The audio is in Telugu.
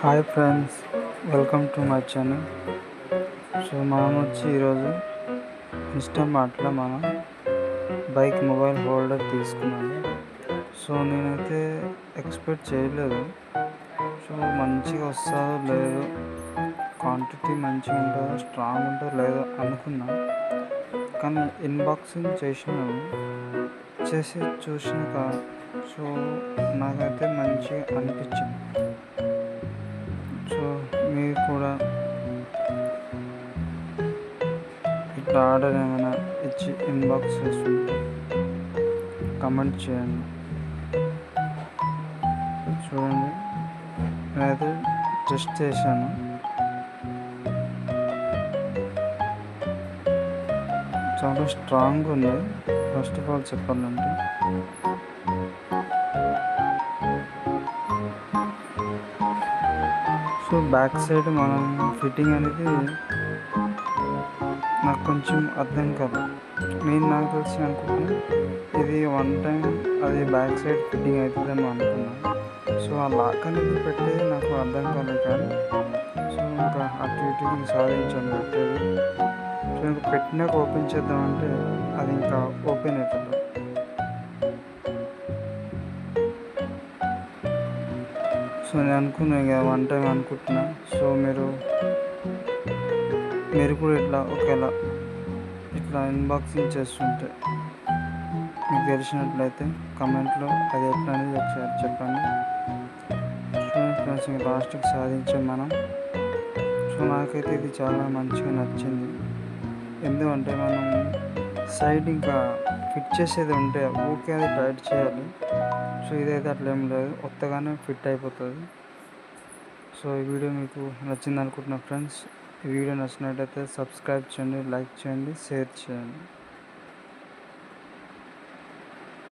Hi friends, welcome to my channel. So మనం వచ్చి ఈరోజు ఇన్స్టామార్ట్లో మనం బైక్ మొబైల్ హోల్డర్ తీసుకున్నాను. సో నేనైతే ఎక్స్పెక్ట్ చేయలేదు. సో మంచిగా వస్తుందో లేదో, క్వాంటిటీ మంచిగా ఉంటుందో, స్ట్రాంగ్ ఉంటుందో లేదో అనుకున్నా. కానీ అన్బాక్సింగ్ చేసి చూసినాక సో నాకైతే మంచిగా అనిపించింది. సో మీరు కూడా ఇట్లా ఆర్డర్ ఏమైనా ఇచ్చి ఇన్బాక్స్ చేస్తుంటే కమెంట్ చేయండి. చూడండి, నేనైతే టెస్ట్ చేశాను. చాలా స్ట్రాంగ్ ఉంది. ఫస్ట్ ఆఫ్ ఆల్ చెప్పాలంటే సో బ్యాక్ సైడ్ మనం ఫిట్టింగ్ అనేది నాకు కొంచెం అర్థం కాదు. నాకు తెలిసి అనుకుంటున్నాను ఇది వన్ టైం అది బ్యాక్ సైడ్ ఫిట్టింగ్ అవుతుందేమో అనుకున్నాను. సో ఆ లాక్ అనేది పెట్టేది నాకు అర్థం కాలేదు. కానీ సో ఇంకా అటు ఇటుకి సాధించాను పెట్టేది. సో ఇంకా పెట్టినాక ఓపెన్ చేద్దామంటే అది ఇంకా ఓపెన్ అవుతుంది. సో నేను అనుకున్నాను ఇక వన్ టైం అనుకుంటున్నా. సో మీరు కూడా ఇట్లా అన్బాక్సింగ్ చేస్తుంటే మీకు తెలిసినట్లయితే కమెంట్లో అది ఎట్లా అనేది ఒకసారి చెప్పండి. ఫ్రెండ్స్, ఇంకా లాస్ట్కి సాధించాం మనం. సో నాకైతే ఇది చాలా మంచిగా నచ్చింది. ఎందుకంటే మనం సైడ్ ఇంకా ఫిట్ చేసేది ఉంటే ఊరికే అది టైట్ చేయాలి. సో ఇదైతే అట్లా ఏం లేదు, కొత్తగానే ఫిట్ అయిపోతుంది. సో ఈ వీడియో మీకు నచ్చింది అనుకుంటున్నా ఫ్రెండ్స్. ఈ వీడియో నచ్చినట్టయితే సబ్స్క్రైబ్ చేయండి, లైక్ చేయండి, షేర్ చేయండి.